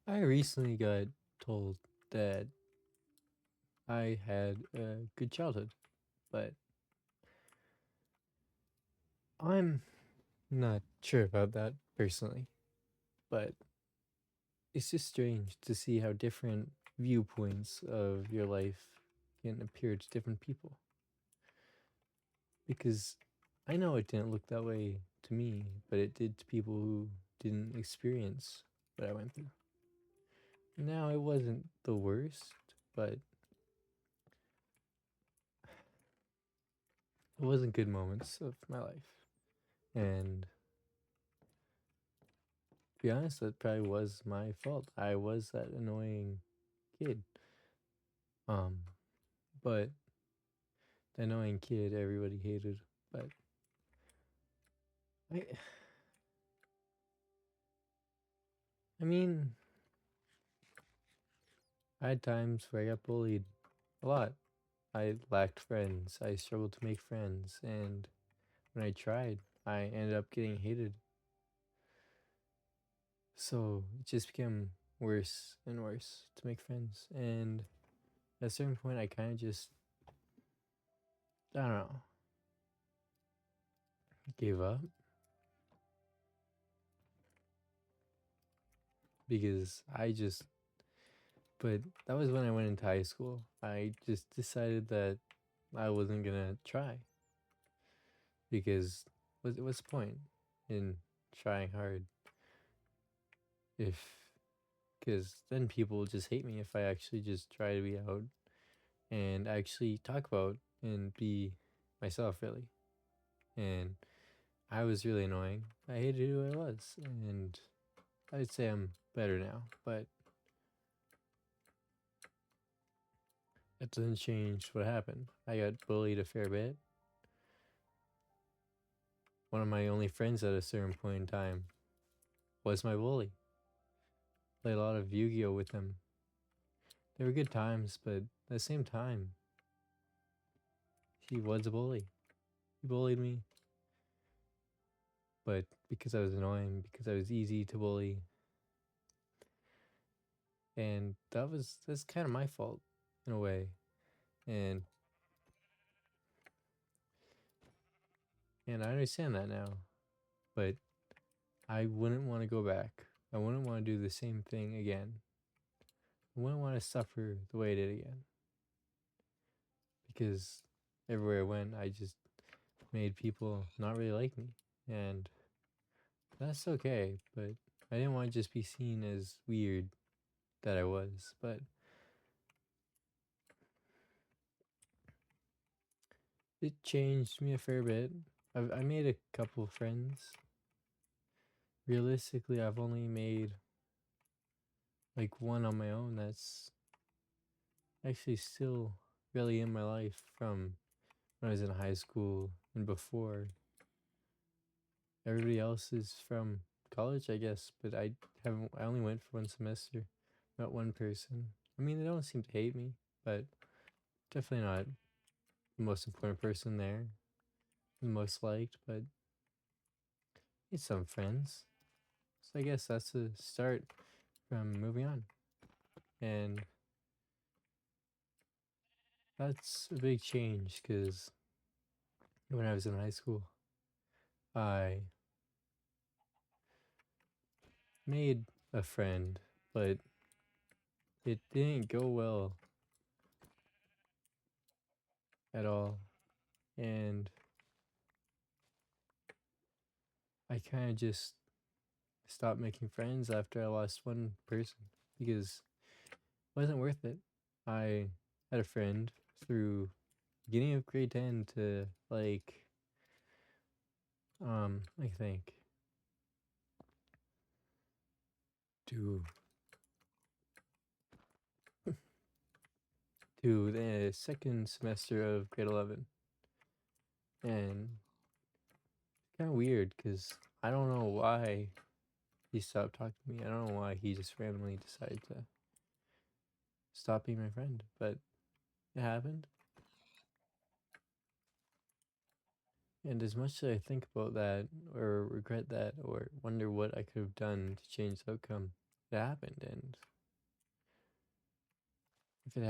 I recently got told that I had a good childhood, but I'm not sure about that personally. But it's just strange to see how different viewpoints of your life can appear to different people. Because I know it didn't look that way to me, but it did to people who didn't experience what I went through. Now, it wasn't the worst, but it wasn't good moments of my life. And to be honest, that probably was my fault. I was that annoying kid. Um, but the annoying kid everybody hated. But I, I mean, I had times where I got bullied a lot. I lacked friends. I struggled to make friends, and when I tried, I ended up getting hated. So it just became worse and worse to make friends. And at a certain point, I kind of just, I don't know, gave up because but that was when I went into high school. I just decided that I wasn't gonna try because what's the point in trying hard if because then people will just hate me if I actually just try to be out and actually talk about and be myself really. And I was really annoying. I hated who I was, and I'd say I'm better now, but that doesn't change what happened. I got bullied a fair bit. One of my only friends at a certain point in time was my bully. Played a lot of Yu-Gi-Oh with him. They were good times, but at the same time, he was a bully. He bullied me, but because I was annoying, because I was easy to bully, and that's kind of my fault in a way. And I understand that now, but I wouldn't want to go back. I wouldn't want to do the same thing again. I wouldn't want to suffer the way I did again because everywhere I went, I just made people not really like me, and that's okay. But I didn't want to just be seen as weird that I was. But it changed me a fair bit. I made a couple friends. Realistically, I've only made like one on my own that's actually still really in my life from when I was in high school and before. Everybody else is from college, I guess, but I only went for one semester. Met one person. I mean, they don't seem to hate me, but definitely not the most important person there, the most liked, but it's some friends. So I guess that's a start from moving on. And that's a big change because when I was in high school, I made a friend, but it didn't go well at all. And I kind of just stopped making friends after I lost one person because it wasn't worth it. I had a friend through beginning of grade 10 to I think to the second semester of grade 11. And kind of weird because I don't know why he stopped talking to me. I don't know why he just randomly decided to stop being my friend, but it happened. And as much as I think about that, or regret that, or wonder what I could have done to change the outcome, it happened, and if it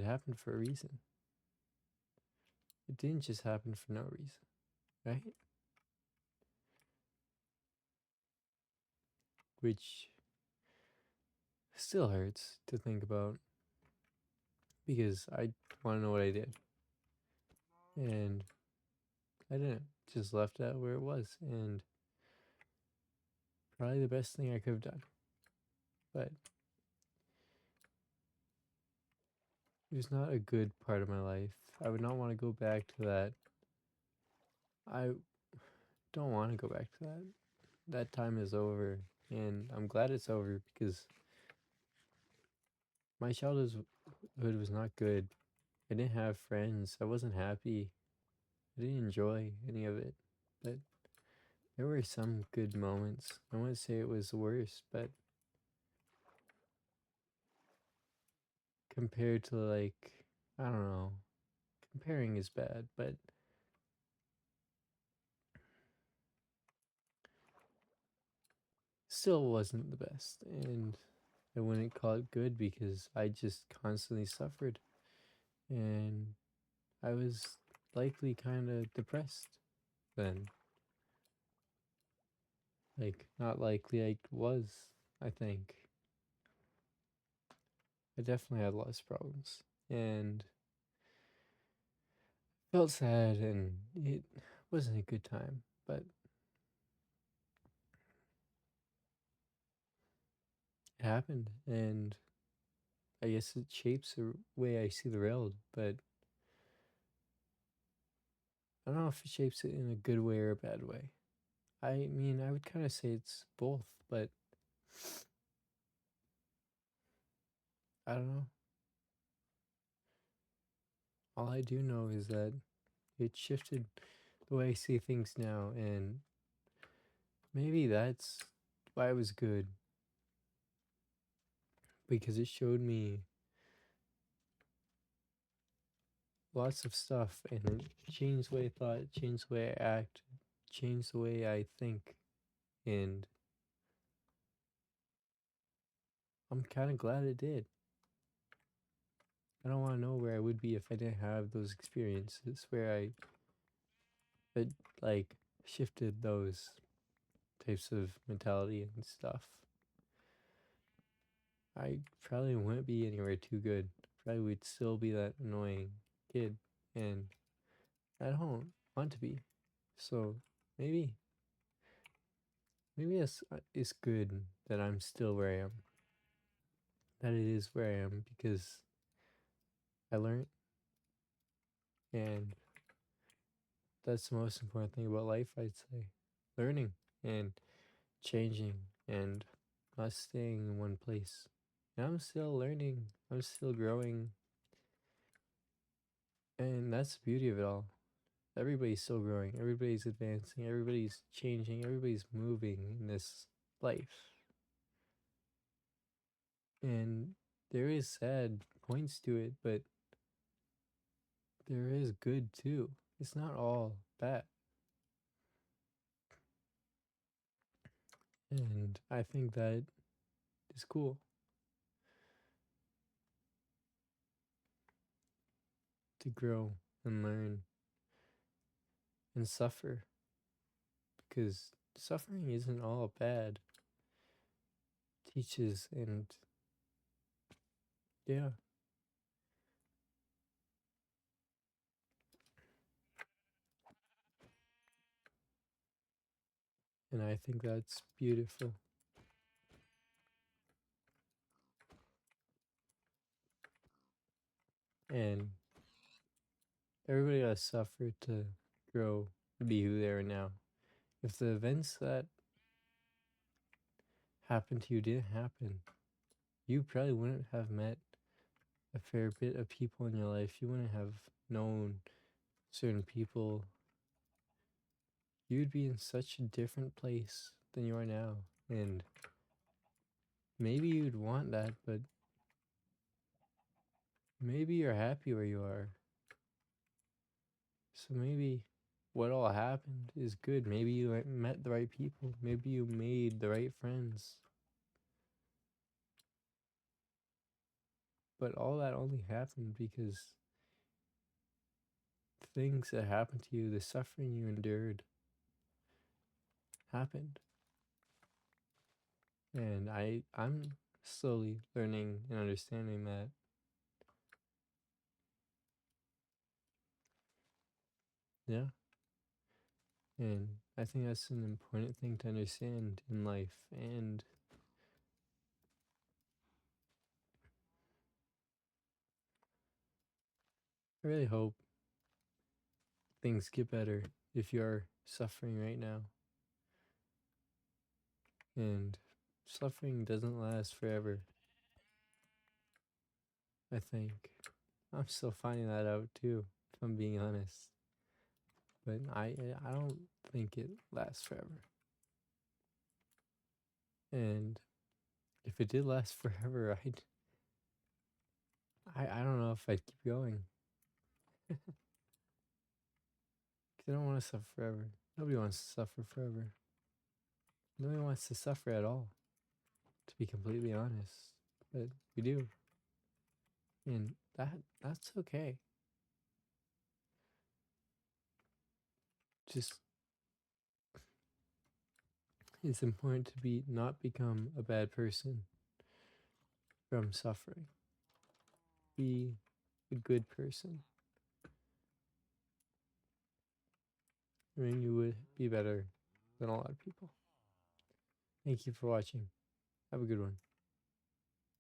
happened for a reason. It didn't just happen for no reason, right? Which still hurts to think about because I want to know what I did. And I didn't. Just left that where it was. And probably the best thing I could have done. But it was not a good part of my life. I would not want to go back to that. I don't want to go back to that. That time is over. And I'm glad it's over because my childhood was not good. I didn't have friends. I wasn't happy. I didn't enjoy any of it. But there were some good moments. I wouldn't say it was the worst, but compared to like, I don't know, comparing is bad, but still wasn't the best. And I wouldn't call it good because I just constantly suffered. And I was likely kind of depressed then. Like, not likely, I was, I think. I definitely had lots of problems. And felt sad, and it wasn't a good time, but it happened. And I guess it shapes the way I see the world, but I don't know if it shapes it in a good way or a bad way. I mean, I would kind of say it's both, but I don't know. All I do know is that it shifted the way I see things now, and maybe that's why it was good because it showed me lots of stuff and it changed the way I thought, changed the way I act, changed the way I think, and I'm kind of glad it did. I don't want to know where I would be if I didn't have those experiences where it like shifted those types of mentality and stuff. I probably wouldn't be anywhere too good. Probably would still be that annoying kid, and I don't want to be. So maybe it's good that I'm still where I am. That it is where I am because I learned, and that's the most important thing about life, I'd say. Learning and changing and not staying in one place. And I'm still learning, I'm still growing, and that's the beauty of it all. Everybody's still growing, everybody's advancing, everybody's changing, everybody's moving in this life. And there is sad points to it, but there is good too. It's not all bad. And I think that is cool to grow and learn and suffer because suffering isn't all bad. Teaches and yeah. And I think that's beautiful. And everybody has suffered to grow to be who they are now. If the events that happened to you didn't happen, you probably wouldn't have met a fair bit of people in your life. You wouldn't have known certain people. You'd be in such a different place than you are now. And maybe you'd want that, but maybe you're happy where you are. So maybe what all happened is good. Maybe you met the right people. Maybe you made the right friends. But all that only happened because things that happened to you, the suffering you endured, happened. And I'm slowly learning and understanding that. Yeah. And I think that's an important thing to understand in life. And I really hope things get better if you're suffering right now. And suffering doesn't last forever, I think. I'm still finding that out too, if I'm being honest. But I don't think it lasts forever. And if it did last forever, I don't know if I'd keep going. Because I don't want to suffer forever. Nobody wants to suffer forever. Nobody wants to suffer at all, to be completely honest. But we do. And that's okay. Just it's important to not become a bad person from suffering. Be a good person. I mean, you would be better than a lot of people. Thank you for watching. Have a good one.